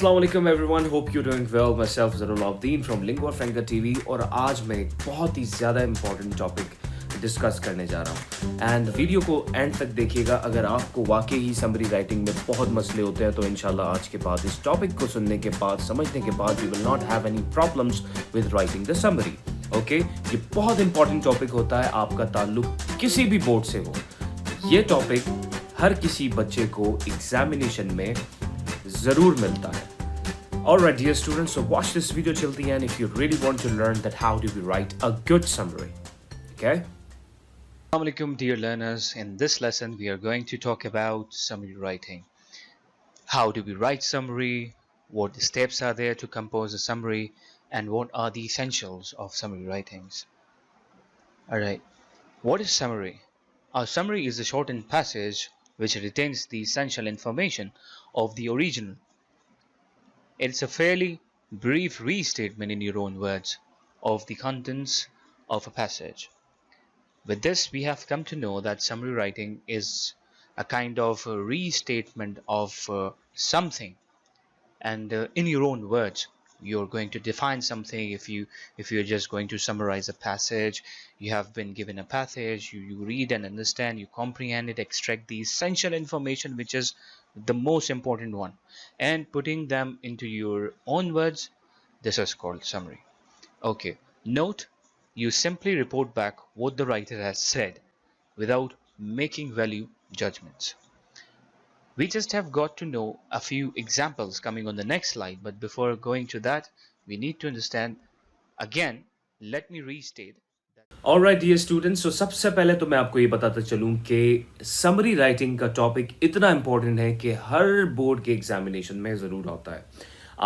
Assalamu alaikum everyone, hope you're doing well. Myself Zarul from Lingua Franca TV और आज मैं एक बहुत ही ज़्यादा important topic डिस्कस करने जा रहा हूँ एंड वीडियो को एंड तक देखिएगा। अगर आपको वाकई ही समरी राइटिंग में बहुत मसले होते हैं तो इंशाल्लाह आज के बाद इस टॉपिक को सुनने के बाद समझने के बाद you will not have any problems with writing the summary. Okay, ये बहुत इंपॉर्टेंट टॉपिक होता है, आपका ताल्लुक किसी भी बोर्ड से हो। ये टॉपिक हर किसी बच्चे को एग्जामिनेशन में ज़रूर मिलता है। Alright dear students, so watch this video till the end if you really want to learn that how do we write a good summary. Okay? Assalamu alaikum dear learners. In this lesson we are going to talk about summary writing. How do we write summary, what the steps are there to compose a summary, and what are the essentials of summary writings. Alright, what is summary? A summary is a shortened passage which retains the essential information of the original. It's a fairly brief restatement in your own words of the contents of a passage. With this, we have come to know that summary writing is a kind of a restatement of something, and in your own words you're going to define something. If you're just going to summarize a passage, you have been given a passage, you read and understand, you comprehend it, extract the essential information which is the most important one, and putting them into your own words. This is called summary. Okay, note, you simply report back what the writer has said without making value judgments. We just have got to know a few examples coming on the next slide, but before going to that, we need to understand again. Let me restate. Alright dear students, so सबसे पहले तो मैं आपको ये बताता चलूँ कि summary writing का टॉपिक इतना इम्पोर्टेंट है कि हर बोर्ड के एग्जामिनेशन में ज़रूर आता है।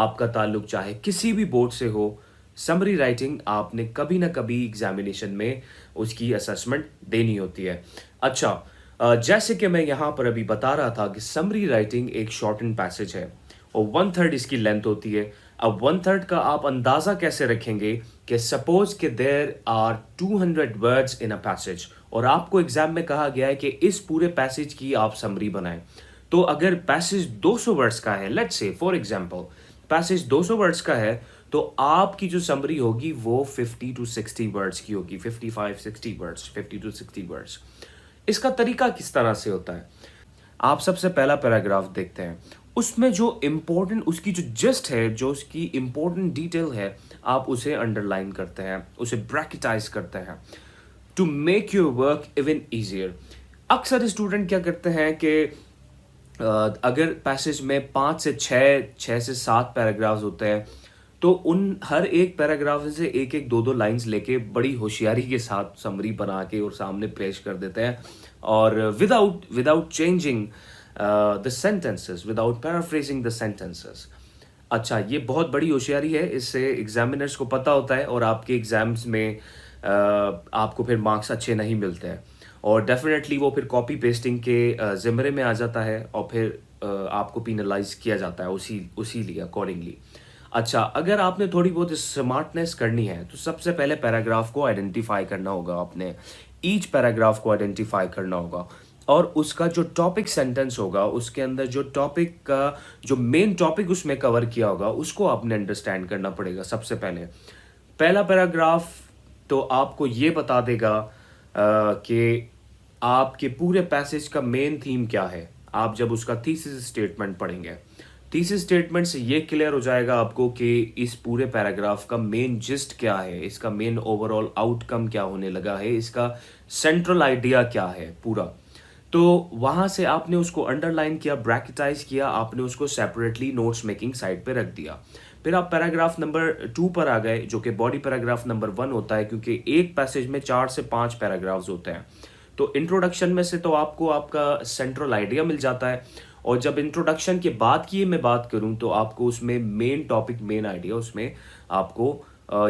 आपका ताल्लुक चाहे किसी भी बोर्ड से हो, समरी राइटिंग आपने कभी ना कभी एग्जामिनेशन में उसकी असेसमेंट देनी होती है। अच्छा, जैसे कि मैं यहाँ पर अभी बता रहा था कि समरी राइटिंग एक शॉर्टन पैसेज है और 1/3 इसकी लेंथ होती है। अब 1/3 का आप अंदाज़ा कैसे रखेंगे कि सपोज कि there are 200 words in a passage और आपको एग्जाम में कहा गया है कि इस पूरे पैसेज की आप समरी बनाएं। तो अगर पैसेज 200 वर्ड्स का है, let's say for example passage 200 words का है, तो आपकी जो समरी होगी वो 50 to 60 वर्ड्स की होगी, 55-60 वर्ड्स, 50 to 60 वर्ड्स। इसका तरीका किस तरह से होता है? आप सबसे पहला पैराग्राफ देखते हैं, उसमें जो इम्पोर्टेंट उसकी जो जस्ट है, जो उसकी इम्पोर्टेंट डिटेल है, आप उसे अंडरलाइन करते हैं, उसे ब्रैकेटाइज करते हैं to make your work even easier. अक्सर स्टूडेंट क्या करते हैं कि अगर पैसेज में 5 से 6 से 7 पैराग्राफ्स होते हैं तो उन हर एक पैराग्राफ से एक एक दो लाइंस लेके बड़ी होशियारी के साथ समरी बना के और सामने पेश कर देते हैं और without changing the sentences, without paraphrasing the sentences. अच्छा, ये बहुत बड़ी होशियारी है, इससे एग्जामिनर्स को पता होता है और आपके एग्जाम्स में आपको फिर मार्क्स अच्छे नहीं मिलते हैं और डेफिनेटली वो फिर कॉपी पेस्टिंग के ज़िम्मे में आ जाता है और फिर आपको पीनलाइज किया जाता है उसी लिए अकॉर्डिंगली। अच्छा, अगर आपने थोड़ी बहुत स्मार्टनेस करनी है तो सबसे पहले पैराग्राफ को आइडेंटिफाई करना होगा, आपने ईच पैराग्राफ को आइडेंटिफाई करना होगा और उसका जो टॉपिक सेंटेंस होगा उसके अंदर जो टॉपिक का जो मेन टॉपिक उसमें कवर किया होगा उसको आपने अंडरस्टैंड करना पड़ेगा। सबसे पहले पहला पैराग्राफ तो आपको ये बता देगा कि आपके पूरे पैसेज का मेन थीम क्या है। आप जब उसका थीसिस स्टेटमेंट पढ़ेंगे, थीसिस स्टेटमेंट से ये क्लियर हो जाएगा आपको कि इस पूरे पैराग्राफ का मेन जिस्ट क्या है, इसका मेन ओवरऑल आउटकम क्या होने लगा है, इसका सेंट्रल आइडिया क्या है पूरा। तो वहाँ से आपने उसको अंडरलाइन किया, ब्रैकेटाइज किया, आपने उसको सेपरेटली नोट्स मेकिंग साइड पे रख दिया। फिर आप पैराग्राफ नंबर 2 पर आ गए जो कि बॉडी पैराग्राफ नंबर 1 होता है, क्योंकि एक पैसेज में 4 से 5 पैराग्राफ्स होते हैं। तो इंट्रोडक्शन में से तो आपको आपका सेंट्रल आइडिया मिल जाता है और जब इंट्रोडक्शन के बाद की मैं बात करूं तो आपको उसमें मेन टॉपिक, मेन आइडिया उसमें आपको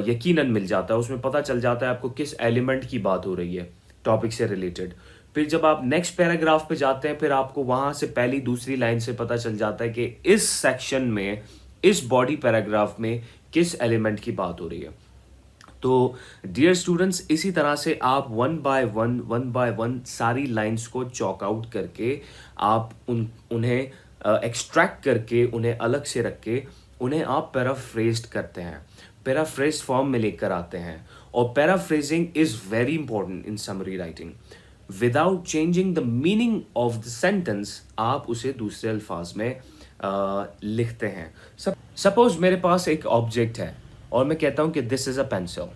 यकीनन मिल जाता है, उसमें पता चल जाता है आपको किस एलिमेंट की बात हो रही है टॉपिक से रिलेटेड। फिर जब आप नेक्स्ट पैराग्राफ पे जाते हैं फिर आपको वहां से पहली दूसरी लाइन से पता चल जाता है कि इस सेक्शन में, इस बॉडी पैराग्राफ में किस एलिमेंट की बात हो रही है। तो डियर स्टूडेंट्स, इसी तरह से आप वन बाय वन सारी लाइंस को चॉक आउट करके आप उन्हें एक्सट्रैक्ट करके उन्हें अलग से रख के उन्हें आप पैराफ्रेज्ड करते हैं, पैराफ्रेज फॉर्म में लेकर आते हैं। और paraphrasing is very important in summary writing. Without changing the meaning of the sentence आप उसे दूसरे अल्फाज में लिखते हैं। सपोज मेरे पास एक ऑब्जेक्ट है और मैं कहता हूँ कि this is a pencil.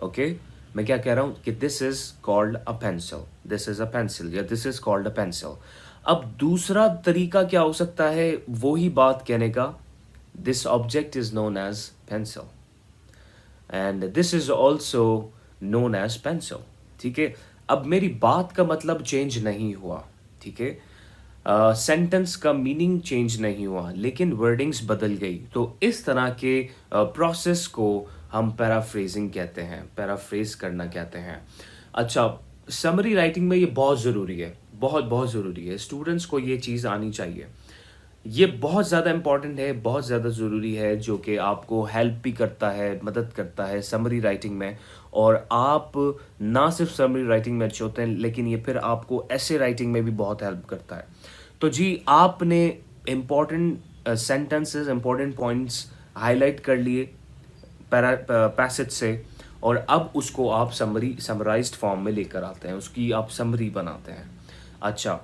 Okay, मैं क्या कह रहा हूँ कि this is called a pencil, this is a pencil या this is called a pencil. अब दूसरा तरीका क्या हो सकता है वही बात कहने का, this object is known as pencil and this is also known as pencil. ठीक है, अब मेरी बात का मतलब चेंज नहीं हुआ। ठीक है, सेंटेंस का मीनिंग चेंज नहीं हुआ लेकिन वर्डिंग्स बदल गई। तो इस तरह के प्रोसेस को हम पैराफ्रेजिंग कहते हैं, पैराफ्रेज करना कहते हैं। अच्छा, समरी राइटिंग में ये बहुत ज़रूरी है, बहुत बहुत ज़रूरी है, स्टूडेंट्स को ये चीज़ आनी चाहिए। ये बहुत ज़्यादा इम्पॉर्टेंट है, बहुत ज़्यादा ज़रूरी है, जो कि आपको हेल्प भी करता है, मदद करता है समरी राइटिंग में। और आप ना सिर्फ समरी राइटिंग में अच्छे होते हैं लेकिन ये फिर आपको ऐसे राइटिंग में भी बहुत हेल्प करता है। तो जी, आपने important sentences, important points highlight कर लिए पैसेज से, और अब उसको आप समराइज्ड फॉर्म में लेकर आते हैं, उसकी आप समरी बनाते हैं। अच्छा,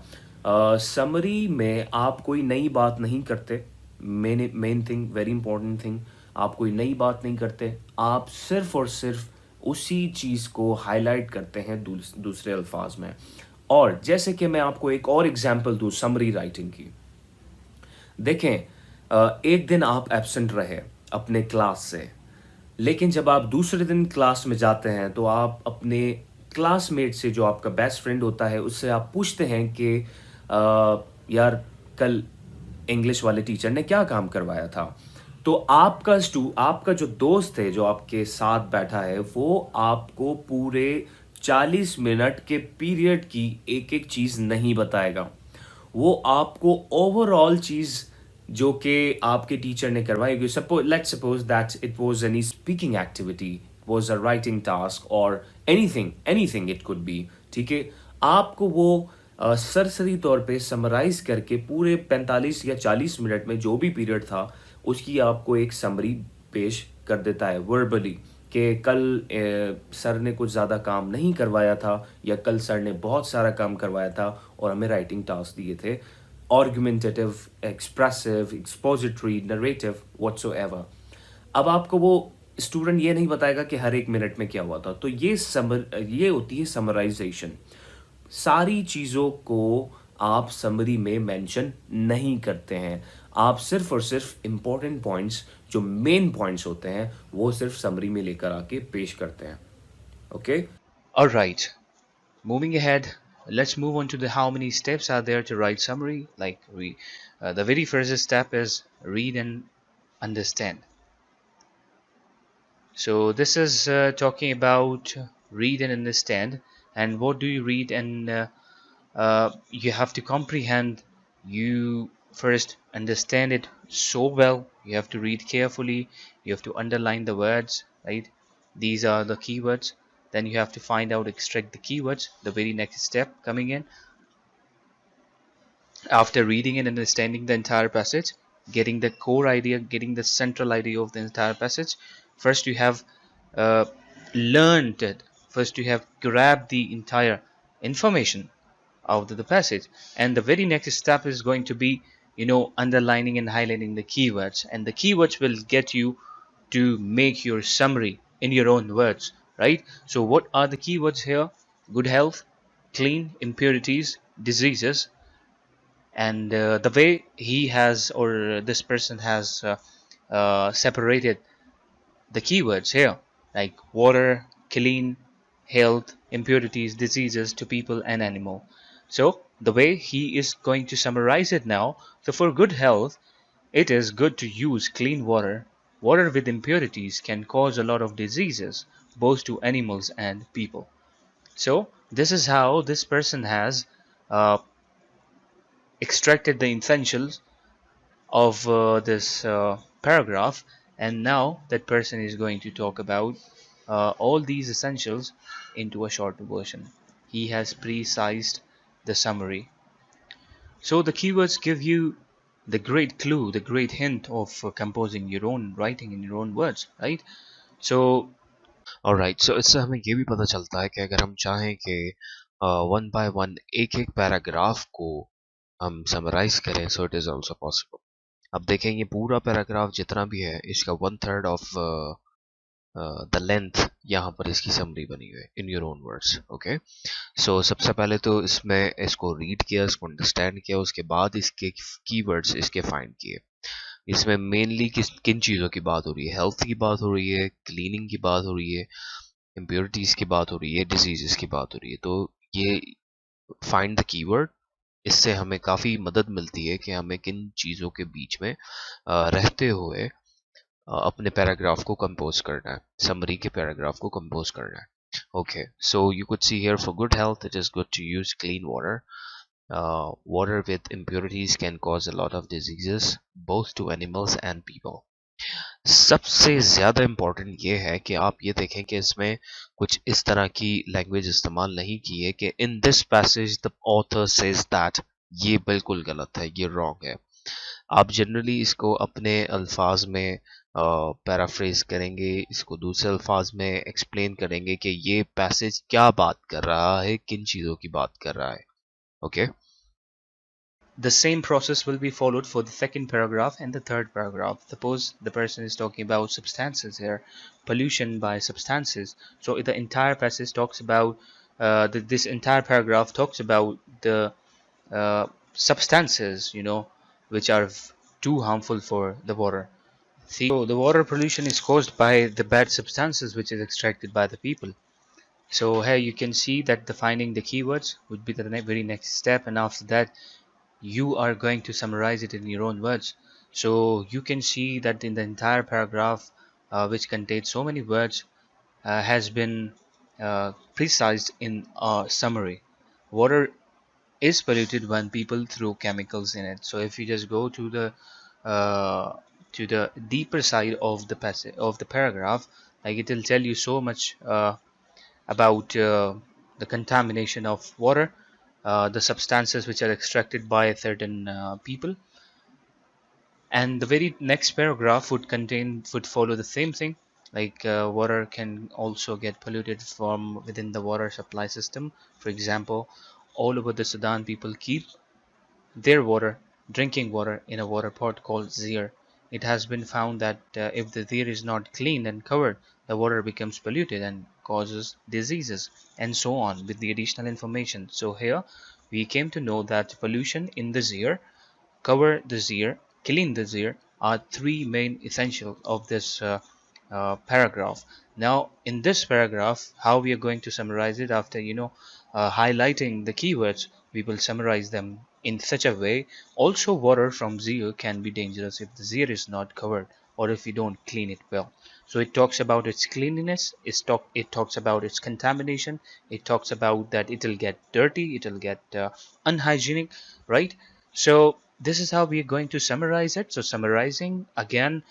समरी में आप कोई नई बात नहीं करते। Main thing, very important thing, आप कोई नई बात नहीं करते, आप सिर्फ और सिर्फ उसी चीज़ को हाईलाइट करते हैं दूसरे अल्फाज में। और जैसे कि मैं आपको एक और एग्जांपल दूँ समरी राइटिंग की। देखें, एक दिन आप एब्सेंट रहे अपने क्लास से, लेकिन जब आप दूसरे दिन क्लास में जाते हैं तो आप अपने क्लासमेट से, जो आपका बेस्ट फ्रेंड होता है, उससे आप पूछते हैं कि यार, कल इंग्लिश वाले टीचर ने क्या काम करवाया था। तो आपका जो दोस्त है, जो आपके साथ बैठा है, वो आपको पूरे 40 मिनट के पीरियड की एक एक चीज़ नहीं बताएगा। वो आपको ओवरऑल चीज़ जो कि आपके टीचर ने करवाई, let's suppose that it was any speaking activity, was a writing task और anything anything it could be. ठीक है, आपको वो सरसरी तौर पे समराइज करके पूरे 45 या 40 मिनट में जो भी पीरियड था उसकी आपको एक समरी पेश कर देता है वर्बली, कि कल सर ने कुछ ज़्यादा काम नहीं करवाया था, या कल सर ने बहुत सारा काम करवाया था और हमें राइटिंग टास्क दिए थे, argumentative, expressive, expository, narrative, whatsoever. अब आपको वो स्टूडेंट ये नहीं बताएगा कि हर एक मिनट में क्या हुआ था। तो ये होती है समराइजेशन। सारी चीज़ों को आप समरी में मेंशन नहीं करते हैं, आप सिर्फ और सिर्फ इम्पोर्टेंट पॉइंट्स, जो मेन पॉइंट्स होते हैं, वो सिर्फ समरी में लेकर आके पेश करते हैं। Okay. Alright, moving ahead, let's move on to the how many steps are there to write summary. The very first step is read and understand. So this is talking about read and understand. And what do you read? And you have to comprehend. You first understand it so well. You have to read carefully. You have to underline the words, right? These are the keywords. Then you have to find out, extract the keywords. The very next step coming in after reading and understanding the entire passage, getting the core idea, getting the central idea of the entire passage. First you have uh, learned it. First you have grabbed the entire information out of the passage, and the very next step is going to be, underlining and highlighting the keywords, and the keywords will get you to make your summary in your own words, right? So what are the keywords here? Good health, clean, impurities, diseases. And the way he has, or this person has separated the keywords here, like water, clean, health, impurities, diseases, to people and animal. So the way he is going to summarize it now, so for good health, it is good to use clean water. Water with impurities can cause a lot of diseases, both to animals and people. So this is how this person has uh, extracted the essentials of this paragraph, and now that person is going to talk about all these essentials into a short version. He has precised the summary. So the keywords give you the great clue, the great hint of composing your own writing in your own words, right? So alright so इससे हमें ये भी पता चलता है कि अगर हम चाहें कि वन बाय वन एक एक पैराग्राफ को हम समराइज करें so it is also possible. अब देखें ये पूरा पैराग्राफ जितना भी है इसका one third of the length यहाँ पर इसकी समरी बनी हुई है in your own words. Okay, so सबसे पहले तो इसमें इसको रीड किया, इसको अंडरस्टैंड किया, उसके बाद इसके कीवर्ड्स इसके फाइंड किए। इसमें मेनली किन चीज़ों की बात हो रही है? हेल्थ की बात हो रही है, क्लीनिंग की बात हो रही है, इम्प्योरिटीज की बात हो रही है, डिजीजेस की बात हो रही है। तो ये फाइंड द कीवर्ड, इससे हमें काफ़ी मदद मिलती है कि हमें किन चीज़ों के बीच में रहते हुए अपने पैराग्राफ को कंपोज करना है, समरी के पैराग्राफ को कंपोज करना है। Okay, so you could see here for good health, it is good to use clean water. Water with impurities can cause a lot of diseases, both to animals and people. सबसे ज़्यादा important ये है कि आप ये देखें कि इसमें कुछ इस तरह की लैंग्वेज इस्तेमाल नहीं की है कि in this passage the author says that, ये बिल्कुल गलत है, ये रॉन्ग है। आप जनरली इसको अपने अल्फाज में पैराफ्रेज करेंगे, इसको दूसरे अल्फाज में एक्सप्लेन करेंगे कि ये पैसेज क्या बात कर रहा है, किन चीज़ों की बात कर रहा है। Okay, the same process will be followed for the second paragraph and the third paragraph. Suppose the person is talking about substances here, pollution by substances. So the entire passage talks about this entire paragraph talks about the substances, which are too harmful for the water. See, so the water pollution is caused by the bad substances which is extracted by the people. So here you can see that defining the keywords would be the very next step, and after that you are going to summarize it in your own words. So you can see that in the entire paragraph, which contains so many words, has been precised in a summary. Water is polluted when people throw chemicals in it. So if you just go uh, to the deeper side of the passage of the paragraph, like it will tell you so much about the contamination of water, the substances which are extracted by certain people, and the very next paragraph would follow the same thing, like water can also get polluted from within the water supply system. For example, all over the Sudan, people keep their water, drinking water, in a water pot called zir. It has been found that if the zir is not cleaned and covered, the water becomes polluted and causes diseases, and so on with the additional information. So here we came to know that pollution in the zir, cover the zir, clean the zir are three main essentials of this paragraph. Now, in this paragraph, how we are going to summarize it after highlighting the keywords, we will summarize them in such a way. Also, water from zir can be dangerous if the zir is not covered or if you don't clean it well. So it talks about its cleanliness, it talks about its contamination, it talks about that it'll get dirty, it'll get unhygienic, right? So this is how we are going to summarize it. So summarizing again,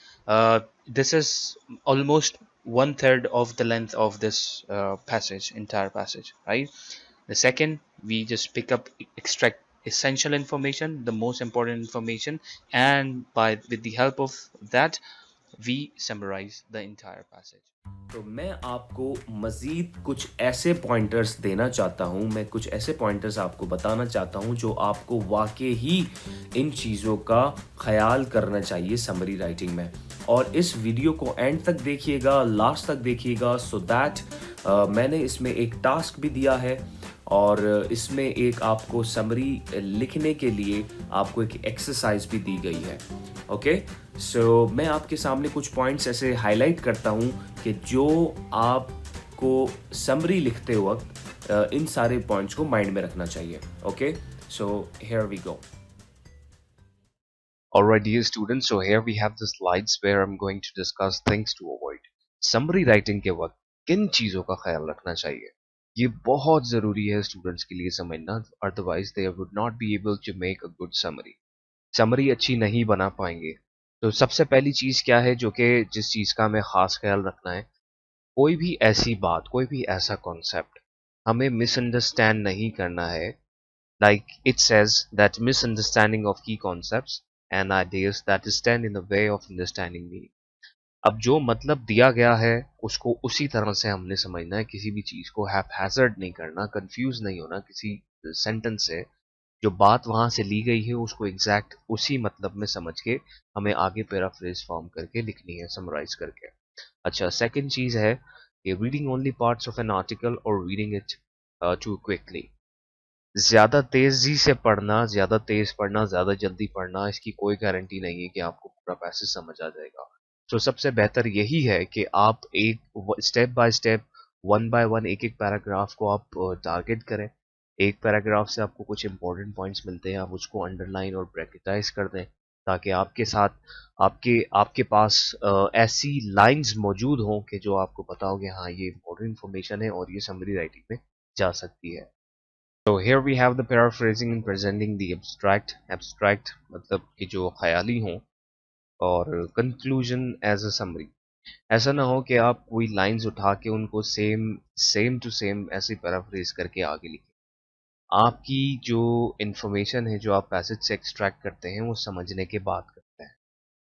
this is almost one third of the length of this entire passage, right? The second, we just pick up, extract essential information, the most important information, and with the help of that, we summarize the entire passage. तो मैं आपको मज़ीद कुछ ऐसे pointers देना चाहता हूँ, मैं कुछ ऐसे पॉइंटर्स आपको बताना चाहता हूँ जो आपको वाकई ही इन चीज़ों का ख़याल करना चाहिए समरी राइटिंग में। और इस वीडियो को एंड तक देखिएगा, लास्ट तक देखिएगा, सो दैट मैंने इसमें एक टास्क भी दिया है और इसमें एक आपको समरी लिखने के लिए आपको एक एक्सरसाइज भी दी गई है। ओके, सो मैं आपके सामने कुछ पॉइंट्स ऐसे हाईलाइट करता हूँ कि जो आपको समरी लिखते वक्त इन सारे पॉइंट्स को माइंड में रखना चाहिए। Okay, so here we go. alright dear students, so here we have the slides where I'm going to discuss things to avoid. Summary writing के वक्त किन चीज़ों का ख्याल रखना चाहिए, ये बहुत ज़रूरी है स्टूडेंट्स के लिए समझना, otherwise they would not be able to make a good summary. Summary अच्छी नहीं बना पाएंगे। तो सबसे पहली चीज़ क्या है जो कि जिस चीज़ का हमें ख़ास ख्याल रखना है, कोई भी ऐसी बात, कोई भी ऐसा कॉन्सेप्ट हमें मिसअंडरस्टैंड नहीं करना है। Like it says that misunderstanding of key concepts and ideas that stand in the way of understanding meaning. अब जो मतलब दिया गया है उसको उसी तरह से हमने समझना है, किसी भी चीज को हैphazard नहीं करना, कंफ्यूज नहीं होना किसी सेंटेंस से। जो बात वहां से ली गई है उसको एग्जैक्ट उसी मतलब में समझ के हमें आगे पैराफ्रेज फॉर्म करके लिखनी है, समराइज करके। अच्छा, सेकंड चीज है कि reading only parts of an article और रीडिंग इट टू क्विकली। ज्यादा तेजी से पढ़ना, ज्यादा तेज पढ़ना, ज्यादा जल्दी पढ़ना, इसकी कोई गारंटी नहीं है कि आपको पूरा पैसेज समझ आ जाएगा। तो सबसे बेहतर यही है कि आप एक step by step, one by one, एक एक पैराग्राफ को आप टारगेट करें। एक पैराग्राफ से आपको कुछ इंपॉर्टेंट पॉइंट्स मिलते हैं, आप उसको अंडरलाइन और ब्रैकेटाइज कर दें, ताकि आपके साथ आपके आपके पास ऐसी लाइंस मौजूद हों कि जो आपको पता हो कि हाँ ये इंपॉर्टेंट इन्फॉर्मेशन है और ये समरी राइटिंग में जा सकती है। So here we have the paraphrasing and presenting the abstract मतलब कि जो ख्याली हों, और conclusion as a summary। ऐसा ना हो कि आप कोई लाइंस उठा के उनको सेम टू सेम ऐसे पैराफ्रेज करके आगे लिखें। आपकी जो इंफॉर्मेशन है जो आप पैसेज से एक्सट्रैक्ट करते हैं वो समझने के बाद करते हैं,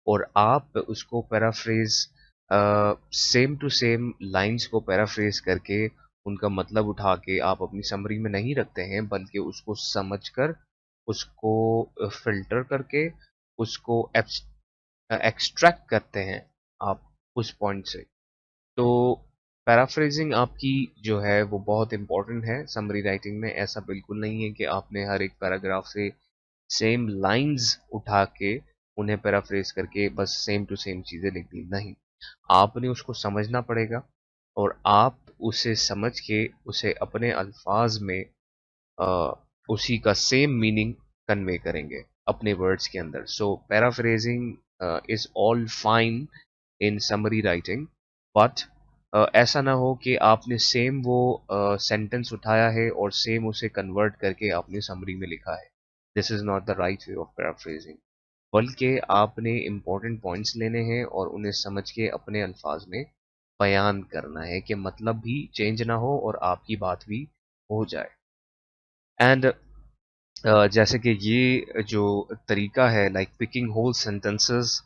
और आप उसको paraphrase same to same lines को पैराफ्रेज करके उनका मतलब उठा के आप अपनी समरी में नहीं रखते हैं, बल्कि उसको समझकर, उसको फिल्टर करके, उसको एक्सट्रैक्ट करते हैं आप उस पॉइंट से। तो पैराफ्रेजिंग आपकी जो है वो बहुत इंपॉर्टेंट है समरी राइटिंग में। ऐसा बिल्कुल नहीं है कि आपने हर एक पैराग्राफ से सेम लाइंस उठा के उन्हें पैराफ्रेज करके बस सेम टू सेम चीजें लिख दी, नहीं। आपने उसको समझना पड़ेगा, और आप उसे समझ के उसे अपने अल्फाज में उसी का सेम मीनिंग कन्वे करेंगे अपने वर्ड्स के अंदर। So paraphrasing is all fine in summary writing, but ऐसा ना हो कि आपने सेम वो सेंटेंस उठाया है और सेम उसे कन्वर्ट करके आपने समरी में लिखा है। This is not the right way of paraphrasing, बल्कि आपने इम्पोर्टेंट पॉइंट्स लेने हैं और उन्हें समझ के अपने अल्फाज में बयान करना है कि मतलब भी चेंज ना हो और आपकी बात भी हो जाए। एंड जैसे कि ये जो तरीका है, like picking whole sentences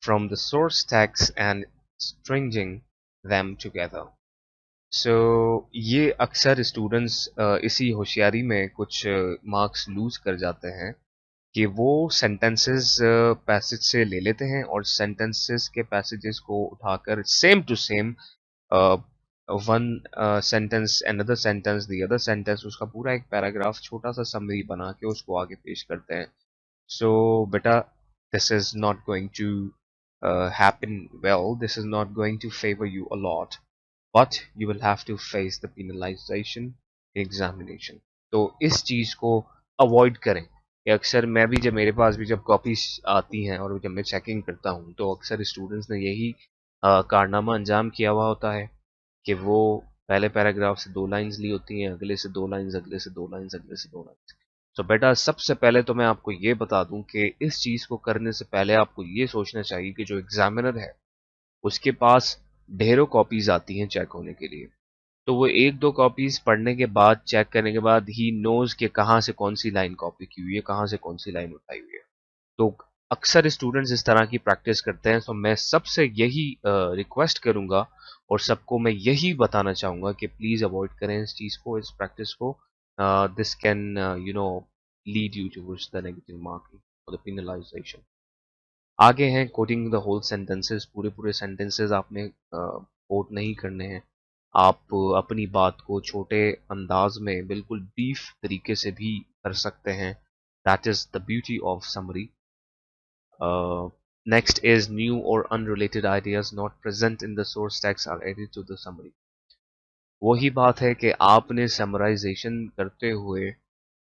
from the source text and stringing them together। So ये अक्सर स्टूडेंट्स इसी होशियारी में कुछ मार्क्स लूज कर जाते हैं कि वो सेंटेंसेस पैसेज से ले लेते हैं और सेंटेंसेस के पैसेजेस को उठाकर same to same one sentence, another sentence, the other sentence, उसका पूरा एक पैराग्राफ छोटा सा समरी बना के उसको आगे पेश करते हैं। सो बेटा, this is not going to happen well, this is not going to favor you a lot, but you will have to face the penalization examination। तो इस चीज को अवॉइड करें। कि अक्सर मैं भी, जब मेरे पास भी जब कॉपीज आती हैं और जब मैं चेकिंग करता हूँ, तो अक्सर स्टूडेंट्स ने यही कारनामा अंजाम किया हुआ होता है कि वो पहले पैराग्राफ से दो लाइंस ली होती हैं, अगले से दो लाइंस, अगले से दो लाइंस, अगले से दो लाइंस। तो बेटा, सबसे पहले तो मैं आपको ये बता दूं कि इस चीज को करने से पहले आपको ये सोचना चाहिए कि जो एग्जामिनर है उसके पास ढेरों कॉपीज आती हैं चेक होने के लिए। तो वो एक दो कॉपीज पढ़ने के बाद, चेक करने के बाद ही नोज के कहाँ से कौन सी लाइन कॉपी की हुई है, कहाँ से कौन सी लाइन उठाई हुई है। तो अक्सर स्टूडेंट्स इस तरह की प्रैक्टिस करते हैं। तो मैं सबसे यही रिक्वेस्ट करूंगा और सबको मैं यही बताना चाहूंगा कि प्लीज अवॉइड करें इस चीज को, इस प्रैक्टिस को। This can lead you towards the negative marking और द पेनलाइजेशन। आगे हैं कोटिंग द होल सेंटेंसेस। पूरे पूरे सेंटेंसेस आपने कोट नहीं करने हैं। आप अपनी बात को छोटे अंदाज में बिल्कुल ब्रीफ तरीके से भी कर सकते हैं। That is the beauty of summary. Next is new or unrelated ideas not present in the source text are added to the summary। वही बात है कि आपने समराइजेशन करते हुए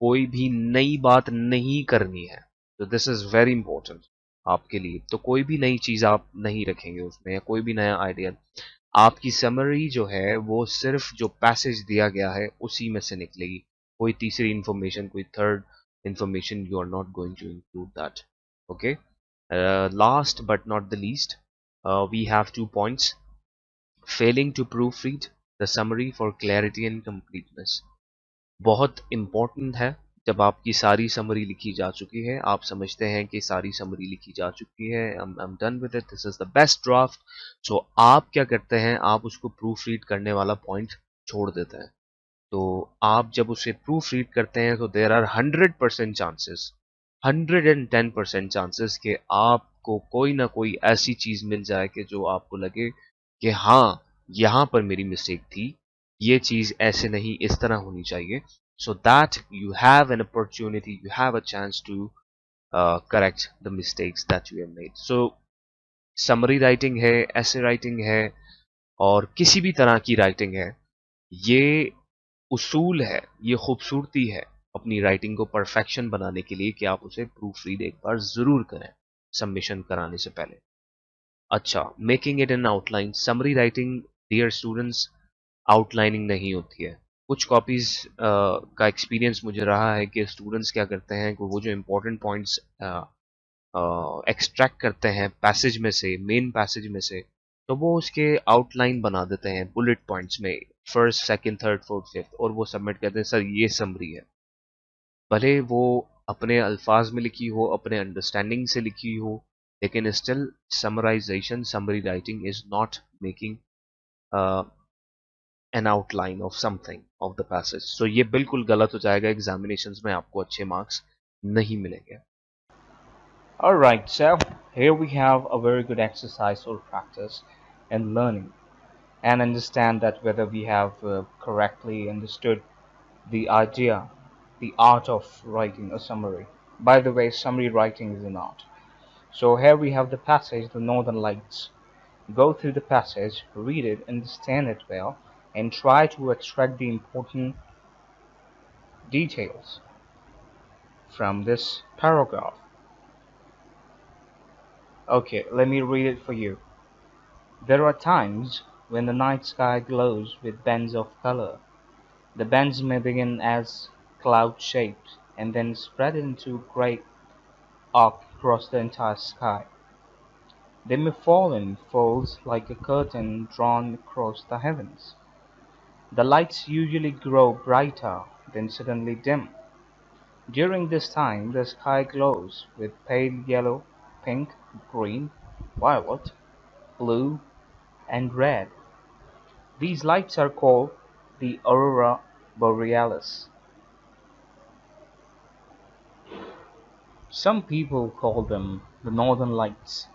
कोई भी नई बात नहीं करनी है। तो दिस इज वेरी इंपॉर्टेंट आपके लिए। तो कोई भी नई चीज आप नहीं रखेंगे उसमें, या कोई भी नया आइडिया। आपकी समरी जो है वो सिर्फ जो पैसेज दिया गया है उसी में से निकलेगी। कोई तीसरी इंफॉर्मेशन, कोई third information, you are not going to include that. Okay. Last but not the least, we have 2 points: failing to proofread the summary for clarity and completeness। बहुत important है जब आपकी सारी समरी लिखी जा चुकी है, आप समझते हैं कि सारी समरी लिखी जा चुकी है, I'm done with it, this is the best draft, so आप क्या करते हैं, आप उसको प्रूफ रीड करने वाला पॉइंट छोड़ देते हैं। तो आप जब उसे प्रूफ रीड करते हैं तो देर आर 100% चांसेस, 110% चांसेस कि आपको कोई ना कोई ऐसी चीज मिल जाए कि जो आपको लगे कि हाँ, यहाँ पर मेरी मिस्टेक थी, ये चीज ऐसे नहीं, इस तरह होनी चाहिए, so that you have an opportunity, you have a chance to correct the mistakes that you have made. So summary writing है, ऐसे राइटिंग है, और किसी भी तरह की राइटिंग है, ये उसूल है, ये खूबसूरती है अपनी राइटिंग को परफेक्शन बनाने के लिए कि आप उसे प्रूफ रीड एक बार जरूर करें सबमिशन कराने से पहले। अच्छा, making it in outline, summary writing dear students outlining नहीं होती है। कुछ कॉपीज का एक्सपीरियंस मुझे रहा है कि स्टूडेंट्स क्या करते हैं कि वो जो इम्पोर्टेंट पॉइंट्स एक्सट्रैक्ट करते हैं पैसेज में से, मेन पैसेज में से, तो वो उसके आउटलाइन बना देते हैं बुलेट पॉइंट्स में, first, second, third, fourth, fifth, और वो सबमिट करते हैं, सर ये समरी है। भले वो अपने अल्फाज में लिखी हो, अपने अंडरस्टैंडिंग से लिखी हो, लेकिन still summarization, summary writing is not making an outline of something of the passage. So ये बिल्कुल गलत हो जाएगा, एग्जामिनेशंस में आपको अच्छे मार्क्स नहीं मिलेंगे। Alright, so here we have a very good exercise or practice in learning and understand that whether we have correctly understood the idea, the art of writing a summary. By the way, summary writing is an art. So here we have the passage, the Northern Lights. Go through the passage, read it, understand it well, and try to extract the important details from this paragraph. Okay, let me read it for you. There are times when the night sky glows with bands of color. The bands may begin as cloud-shaped and then spread into a great arc across the entire sky. They may fall in folds like a curtain drawn across the heavens. The lights usually grow brighter, then suddenly dim. During this time the sky glows with pale yellow, pink, green, violet, blue, and red. These lights are called the aurora borealis. Some people call them the northern lights.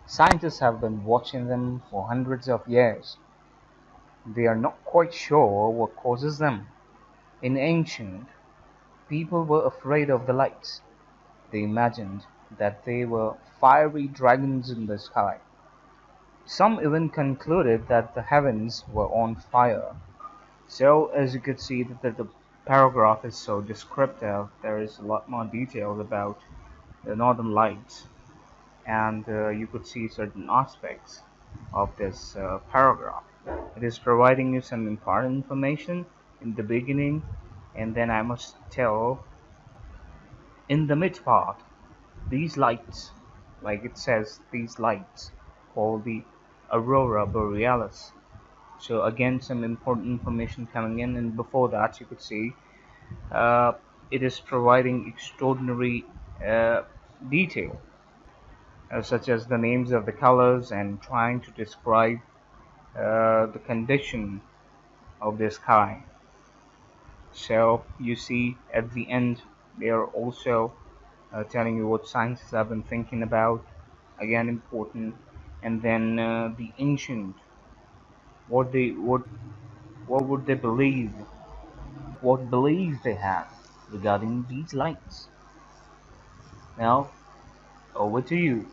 Scientists have been watching them for hundreds of years. They are not quite sure what causes them. In ancient, people were afraid of the lights. They imagined that they were fiery dragons in the sky. Some even concluded that the heavens were on fire. So, as you could see, that the paragraph is so descriptive. There is a lot more details about the northern lights, and you could see certain aspects of this paragraph. It is providing you some important information in the beginning, and then I must tell in the mid part, these lights, like it says, these lights called the aurora borealis. So again, some important information coming in, and before that you could see uh, it is providing extraordinary uh, detail, such as the names of the colors and trying to describe the condition of the sky. So you see at the end they are also telling you what scientists have been thinking about, again important, and then the ancient, what they what would they believe, what beliefs they have regarding these lights. Now over to you.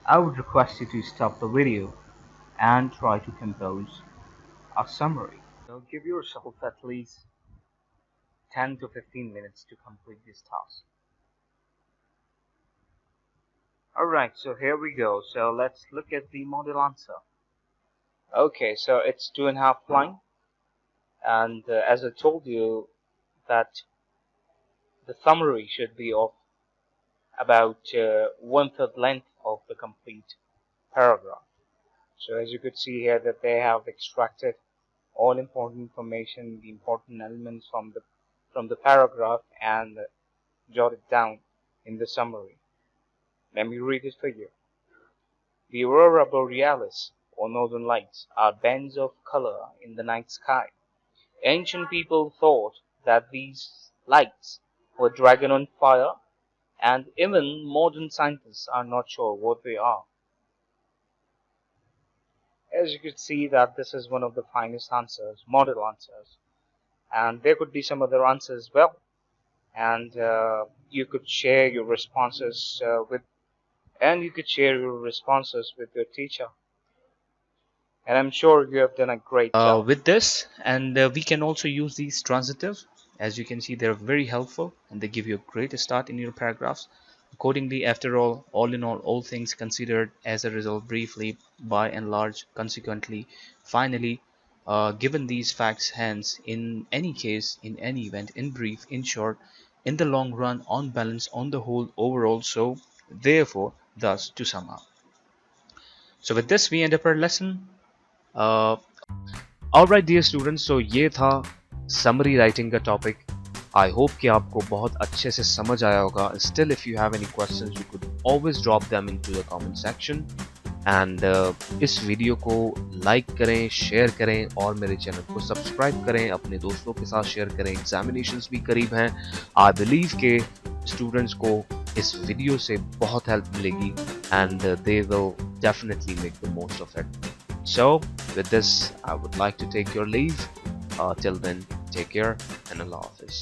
I would request you to stop the video and try to compose a summary. Now give yourself at least 10 to 15 minutes to complete this task. Alright, so here we go. So let's look at the model answer. Okay, so it's 2.5 line, and as I told you that the summary should be of about 1/3 length of the complete paragraph. So as you could see here that they have extracted all important information, the important elements from the from the paragraph and jot it down in the summary. Let me read it for you. The aurora borealis, or northern lights, are bands of color in the night sky. Ancient people thought that these lights were dragon on fire, and even modern scientists are not sure what they are. As you could see that this is one of the finest answers, model answers, and there could be some other answers as well. And you could share your responses with your teacher. And I'm sure you have done a great job. With this, and we can also use these transitives. As you can see, they're very helpful and they give you a great start in your paragraphs. Accordingly, after all in all things considered, as a result, briefly, by and large, consequently, finally, given these facts, hence, in any case, in any event, in brief, in short, in the long run, on balance, on the whole, overall, so, therefore, thus, to sum up. So with this, we end up our lesson. Alright dear students, तो ये था summary writing का topic. I hope कि आपको बहुत अच्छे से समझ आया होगा. Still if you have any questions you could always drop them into the comment section. And इस वीडियो को लाइक करें, शेयर करें और मेरे चैनल को सब्सक्राइब करें. अपने दोस्तों के साथ शेयर करें. एग्जामिनेशंस भी करीब हैं. आई बिलीव के स्टूडेंट्स को इस वीडियो से बहुत हेल्प मिलेगी and they will definitely make the most of it. So, with this, I would like to take your leave. Till then, take care and Allah Hafiz.